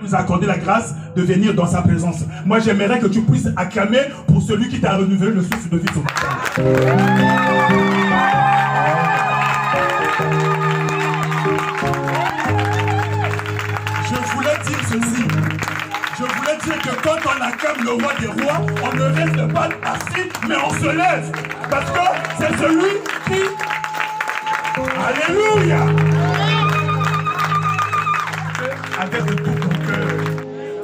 nous a accordé la grâce de venir dans sa présence. Moi, j'aimerais que tu puisses acclamer pour celui qui t'a renouvelé le souffle de vie sur ta Je voulais dire ceci. Je voulais dire que quand on acclame le roi des rois, on ne reste pas assis, mais on se lève. Parce que c'est celui qui... Alléluia! Avec tout ton cœur.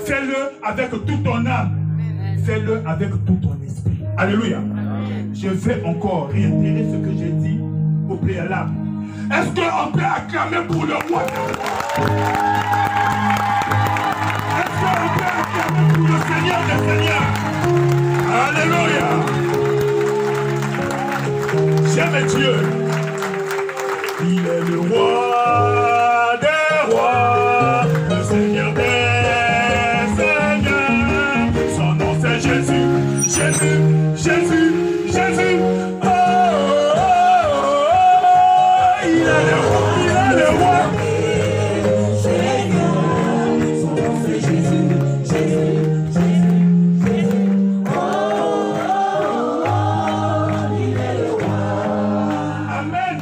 Fais-le avec toute ton âme. Fais-le avec tout ton esprit. Alléluia. Je vais encore réitérer ce que j'ai dit au préalable. Est-ce qu'on peut acclamer pour le roi des rois? Est-ce qu'on peut acclamer pour le Seigneur des Seigneurs? Alléluia. J'aime Dieu. Il est le roi des rois, le Seigneur des seigneurs. Son nom c'est Jésus, Jésus, Jésus, Jésus. Oh, oh, oh, oh. Il est le roi, il est le roi. Son nom c'est Jésus, Jésus, Jésus, Jésus. Oh, oh, oh, il est le roi. Amen.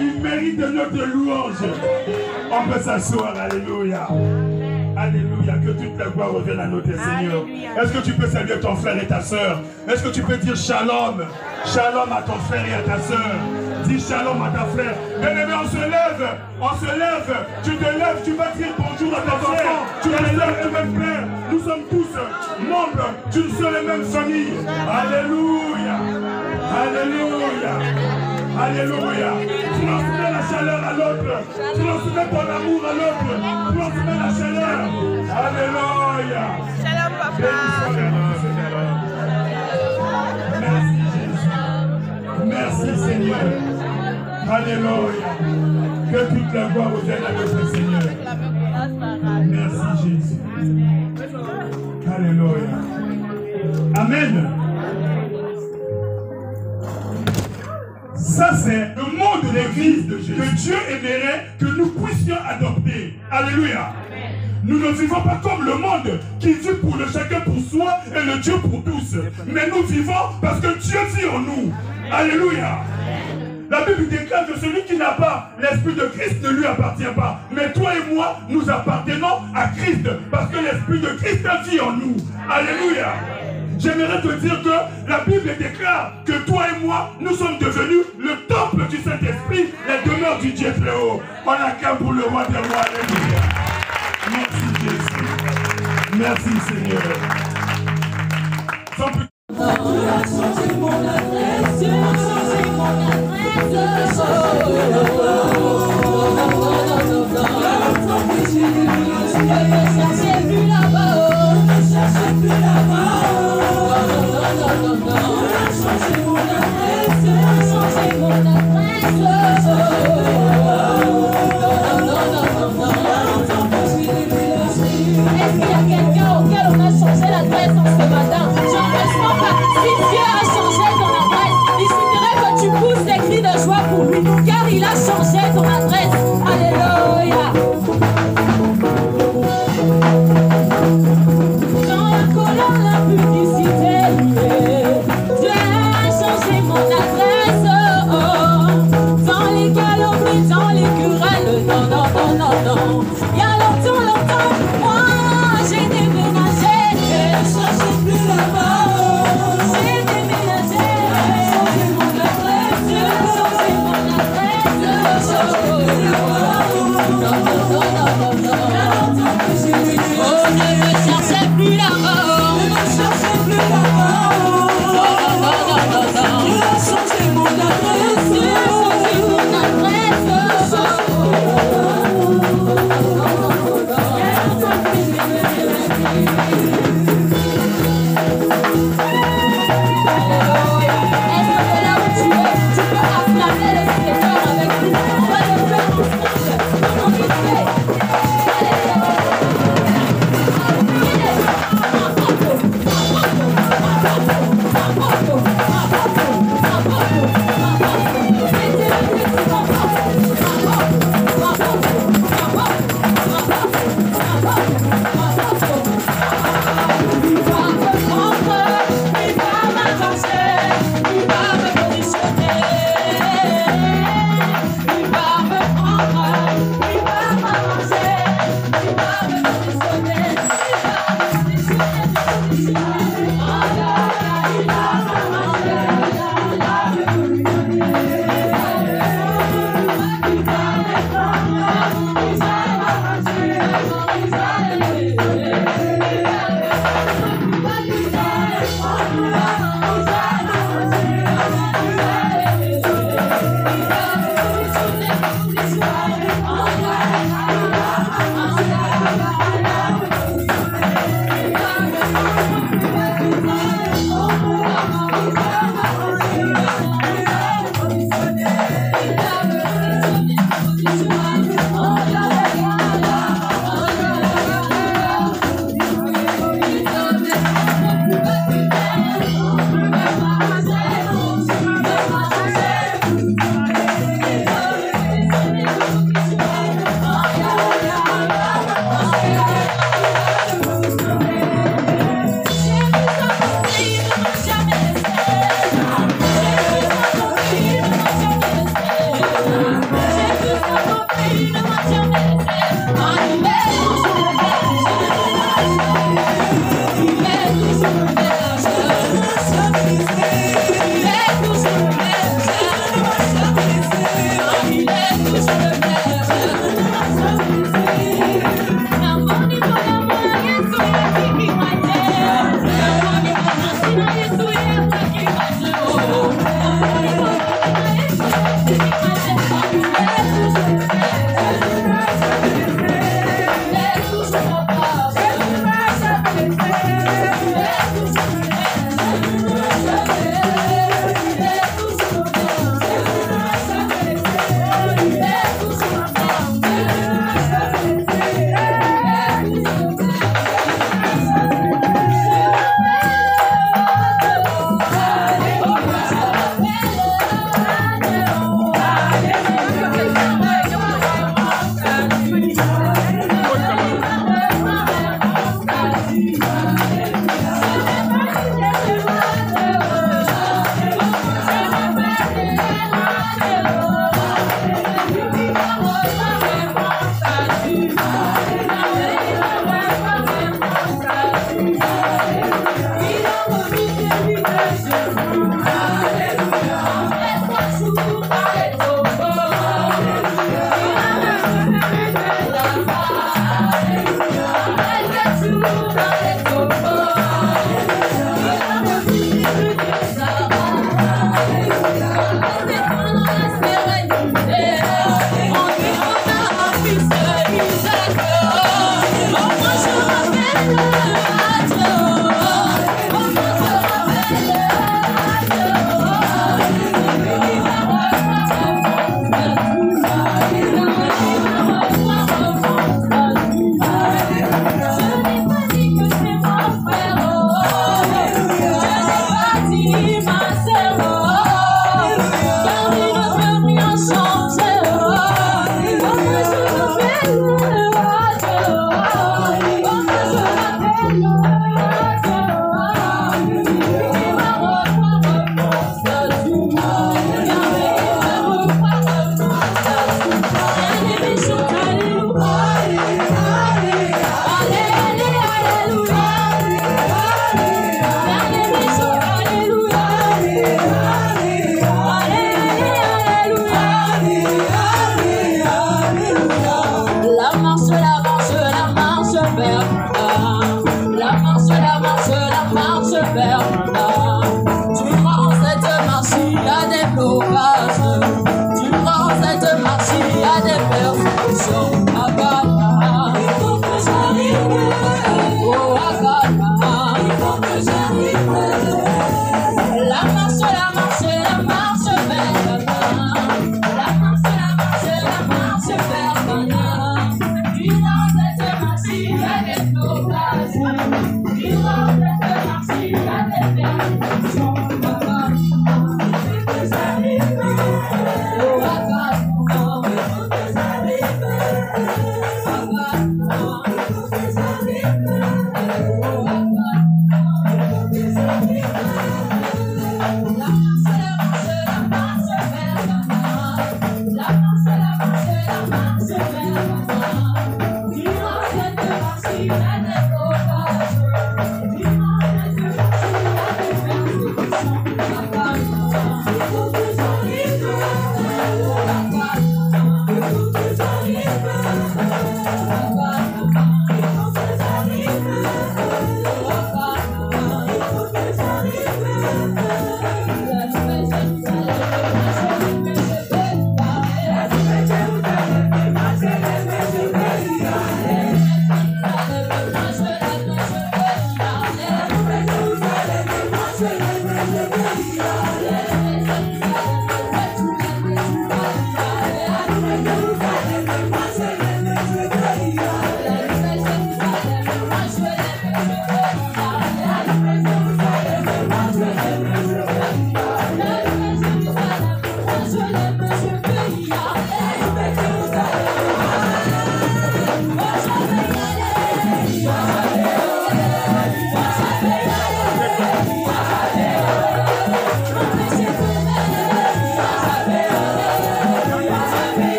Il mérite de notre louange. On peut s'asseoir, alléluia. Alléluia, que toute la gloire revienne à notre Seigneur. Est-ce que tu peux saluer ton frère et ta soeur? Est-ce que tu peux dire shalom? Shalom à ton frère et à ta soeur. Dis shalom à ta frère. Bien-aimé, on se lève. On se lève. Tu te lèves, tu vas dire bonjour à tes enfants. Tu te lèves, tu vas frère. Nous sommes tous membres d'une seule et même famille. Alléluia. Alléluia. Alléluia. Transmets la chaleur à l'autre. Transmets ton amour à l'autre. Transmets la chaleur. Alléluia. Shalom, papa. Merci Jésus. Merci Seigneur. Alléluia. Que toute la gloire revienne à notre Seigneur. Merci Jésus. Alléluia. Amen. Ça, c'est le monde de l'église que Dieu aimerait que nous puissions adopter. Alléluia. Nous ne vivons pas comme le monde qui vit pour le chacun pour soi et le Dieu pour tous. Mais nous vivons parce que Dieu vit en nous. Alléluia. La Bible déclare que celui qui n'a pas l'esprit de Christ ne lui appartient pas. Mais toi et moi, nous appartenons à Christ parce que l'esprit de Christ vit en nous. Alléluia. J'aimerais te dire que la Bible déclare que toi et moi, nous sommes devenus le temple du Saint-Esprit, la demeure du Dieu très haut. On acclame pour le roi des rois. Alléluia. Merci Jésus. Merci Seigneur. Sans plus... Est-ce qu'il y a quelqu'un auquel on a changé l'adresse en ce matin? J'empêche pas. Si Dieu a changé ton adresse, il suffirait que tu pousses des cris de joie pour lui, car il a changé ton adresse. Alléluia. Dans la colonne, la publicité, Dieu a changé mon adresse. Oh, oh. Dans les calomnies, dans les querelles, non, non, non, non, non. Il y a longtemps, longtemps, moi j'ai déménagé. Je cherchais plus là-bas. J'ai déménagé. Changé mon adresse. Changé mon adresse. Changé plus là-bas. Non, non, non, non, non, non. Il y a longtemps que j'ai déménagé. Oh, je ne cherchais plus là-bas. Je ne cherchais plus là-bas. Non, non, non, non, non, non. Il a changé mon adresse. Changé mon adresse.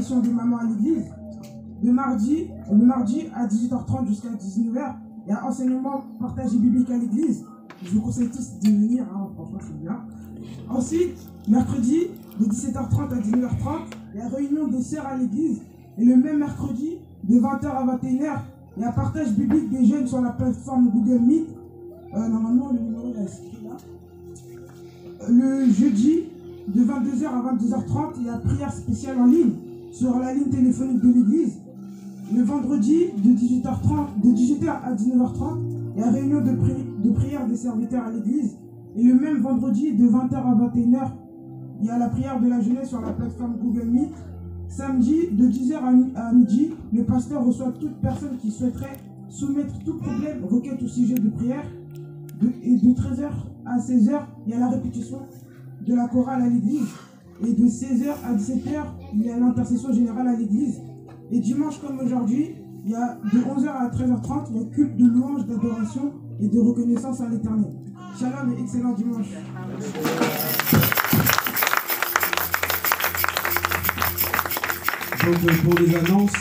tradition des mamans à l'église. Le mardi à 18h30 jusqu'à 19h, il y a enseignement partagé biblique à l'église. Je vous conseille tous de venir, hein, franchement c'est bien. Ensuite, mercredi, de 17h30 à 19h30, il y a réunion des sœurs à l'église. Et le même mercredi, de 20h à 21h, il y a partage biblique des jeunes sur la plateforme Google Meet. Normalement, le numéro est inscrit là. Le jeudi, de 22h à 22h30, il y a prière spéciale en ligne sur la ligne téléphonique de l'église. Le vendredi, de 18h à 19h30, il y a réunion de prière des serviteurs à l'église. Et le même vendredi, de 20h à 21h, il y a la prière de la jeunesse sur la plateforme Google Meet. Samedi, de 10h à midi, le pasteur reçoit toute personne qui souhaiterait soumettre tout problème, requête ou sujet de prière. Et de 13h à 16h, il y a la répétition de la chorale à l'église. Et de 16h à 17h, il y a l'intercession générale à l'église. Et dimanche comme aujourd'hui, il y a de 11h à 13h30, il y a culte de louange, d'adoration et de reconnaissance à l'Éternel. Shalom et excellent dimanche. Donc pour les annonces,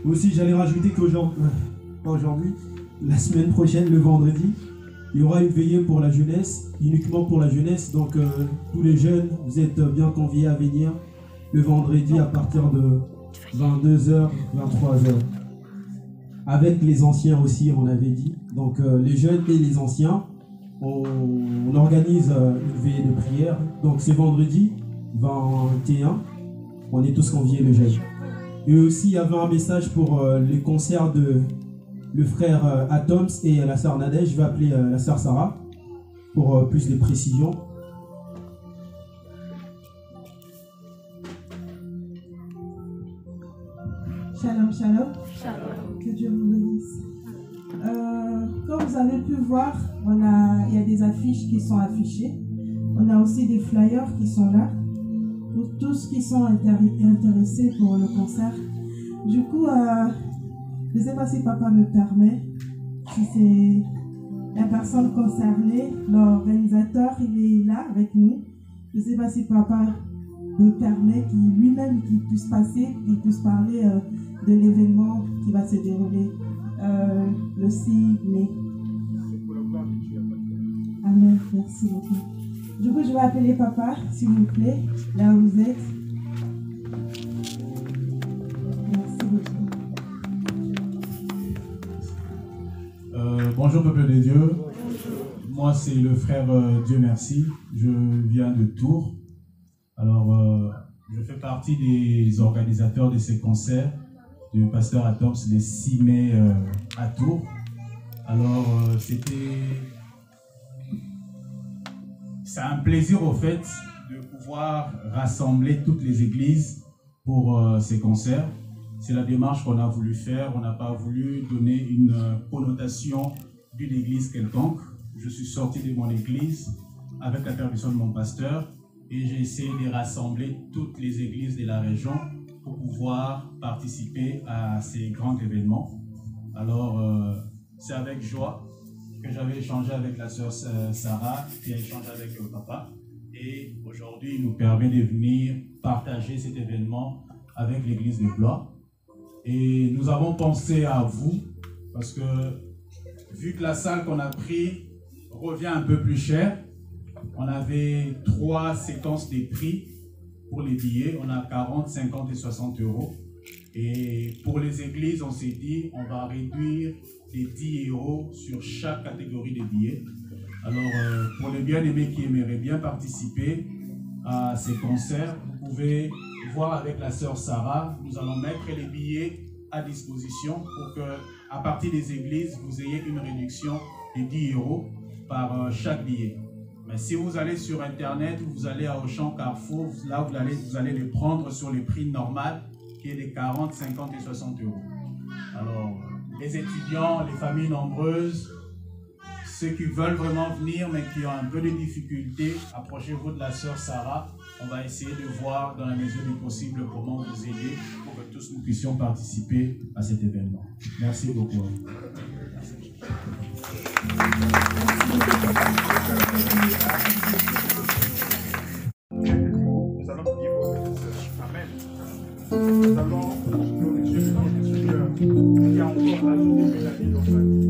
aussi j'allais rajouter qu'aujourd'hui, la semaine prochaine, le vendredi, il y aura une veillée pour la jeunesse, uniquement pour la jeunesse. Donc tous les jeunes, vous êtes bien conviés à venir le vendredi à partir de 22h, 23h. Avec les anciens aussi, on avait dit. Donc les jeunes et les anciens, on organise une veillée de prière. Donc c'est vendredi 21, on est tous conviés les jeunes. Et aussi, il y avait un message pour les concerts de le frère Atoms et la sœur Nadège. Je vais appeler la sœur Sarah pour plus de précisions. Shalom, shalom. Shalom. Que Dieu vous bénisse. Comme vous avez pu voir, il y a des affiches qui sont affichées. On a aussi des flyers qui sont là. Pour tous qui sont intéressés pour le concert. Du coup, je ne sais pas si papa me permet, si c'est la personne concernée, l'organisateur, il est là avec nous. Je ne sais pas si papa me permet lui-même qu'il puisse passer, qu'il puisse parler de l'événement qui va se dérouler le 6 mai. Amen, merci beaucoup. Du coup, je vais appeler papa, s'il vous plaît, là où vous êtes. Merci beaucoup. Bonjour peuple de Dieu. Moi c'est le frère Dieu merci. Je viens de Tours. Alors je fais partie des organisateurs de ces concerts du pasteur Atoms le 6 mai à Tours. Alors c'est un plaisir au fait de pouvoir rassembler toutes les églises pour ces concerts. C'est la démarche qu'on a voulu faire. On n'a pas voulu donner une connotation d'une église quelconque. Je suis sorti de mon église avec la permission de mon pasteur et j'ai essayé de rassembler toutes les églises de la région pour pouvoir participer à ces grands événements. Alors, c'est avec joie que j'avais échangé avec la sœur Sarah, qui a échangé avec le papa. Et aujourd'hui, il nous permet de venir partager cet événement avec l'église de Blois. Et nous avons pensé à vous, parce que vu que la salle qu'on a pris revient un peu plus cher, on avait 3 séquences des prix pour les billets. On a 40, 50 et 60 euros. Et pour les églises, on s'est dit, on va réduire les 10 euros sur chaque catégorie de billets. Alors, pour les bien-aimés qui aimeraient bien participer à ces concerts, vous pouvez voir avec la sœur Sarah. Nous allons mettre les billets à disposition pour que, à partir des églises, vous ayez une réduction de 10 euros par chaque billet. Mais si vous allez sur Internet, vous allez à Auchan, Carrefour, là vous allez les prendre sur le prix normal qui est de 40, 50 et 60 euros. Alors, les étudiants, les familles nombreuses, ceux qui veulent vraiment venir mais qui ont un peu de difficultés, approchez-vous de la sœur Sarah. On va essayer de voir dans la mesure du possible comment vous aider pour que tous nous puissions participer à cet événement. Merci beaucoup. Nous allons prier pour notre sœur. Amen. Nous allons a encore ajouté une année dans sa vie.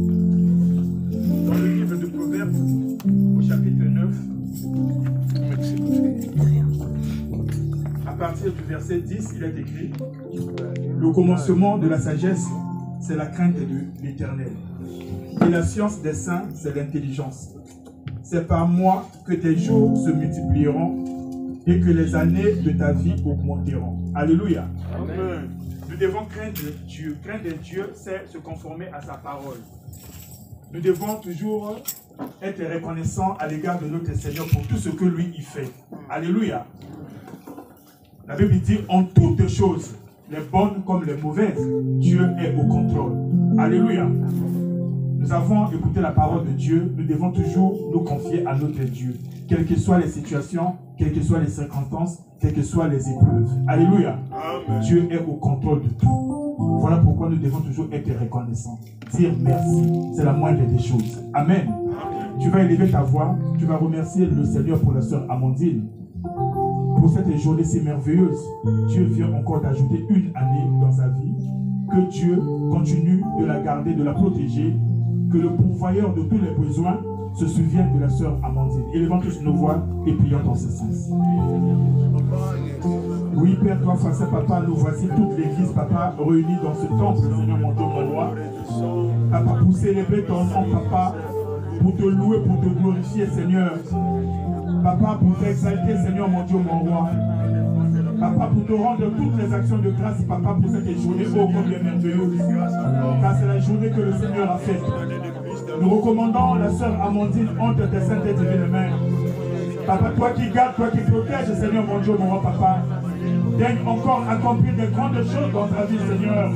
Dans le livre de Proverbes, au chapitre 9, à partir du verset 10, il est écrit: le commencement de la sagesse, c'est la crainte de l'Éternel. Et la science des saints, c'est l'intelligence. C'est par moi que tes jours se multiplieront et que les années de ta vie augmenteront. Alléluia. Amen. Nous devons craindre Dieu. Craindre Dieu, c'est se conformer à sa parole. Nous devons toujours être reconnaissants à l'égard de notre Seigneur pour tout ce que lui y fait. Alléluia. La Bible dit, en toutes choses, les bonnes comme les mauvaises, Dieu est au contrôle. Alléluia. Nous avons écouté la parole de Dieu, nous devons toujours nous confier à notre Dieu. Quelles que soient les situations, quelles que soient les circonstances, quelles que soient les épreuves. Alléluia. Amen. Dieu est au contrôle de tout. Voilà pourquoi nous devons toujours être reconnaissants. Dire merci, c'est la moindre des choses. Amen. Amen. Tu vas élever ta voix, tu vas remercier le Seigneur pour la sœur Amandine. Pour cette journée si merveilleuse, Dieu vient encore d'ajouter une année dans sa vie. Que Dieu continue de la garder, de la protéger. Que le pourvoyeur de tous les besoins se souvienne de la sœur Amandine. Élevons tous nos voix et prions dans ce sens. Oui, Père, toi, face à Papa, nous voici toute l'église, Papa, réunie dans ce temple, Seigneur mon Dieu, mon roi. Papa, pour célébrer ton nom, Papa, pour te louer, pour te glorifier, Seigneur. Papa, pour t'exalter, Seigneur mon Dieu, mon roi. Papa, pour te rendre toutes les actions de grâce, Papa, pour cette journée, ô combien merveilleuse. Car c'est la journée que le Seigneur a faite. Nous recommandons la sœur Amandine entre tes saintes et divines mains. Papa, toi qui gardes, toi qui protèges, Seigneur mon Dieu, mon roi, Papa. Daigne encore accomplir de grandes choses dans ta vie, Seigneur.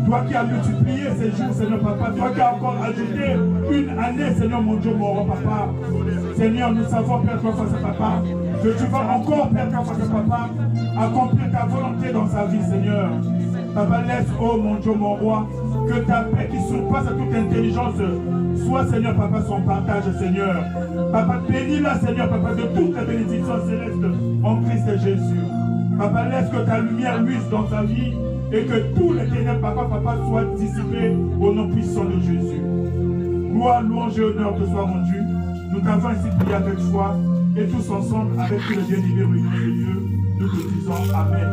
Toi qui as multiplié ces jours, Seigneur Papa. Toi qui as encore ajouté une année, Seigneur mon Dieu, mon roi, Papa. Seigneur, nous savons, Père, toi face à Papa, que tu vas encore, Père, toi face à Papa, accomplir ta volonté dans sa vie, Seigneur. Papa, laisse, oh mon Dieu, mon roi, que ta paix qui surpasse toute intelligence soit, Seigneur, Papa, son partage, Seigneur. Papa, bénis-la, Seigneur, Papa, de toutes les bénédictions célestes en Christ Jésus. Papa, laisse que ta lumière luise dans sa vie et que tous les ténèbres, Papa, soient dissipés au nom puissant de Jésus. Gloire, louange et honneur te soit rendu. Nous t'avons ainsi prié avec foi et tous ensemble, avec tous les bien-aimés réunis au milieu, nous te disons Amen.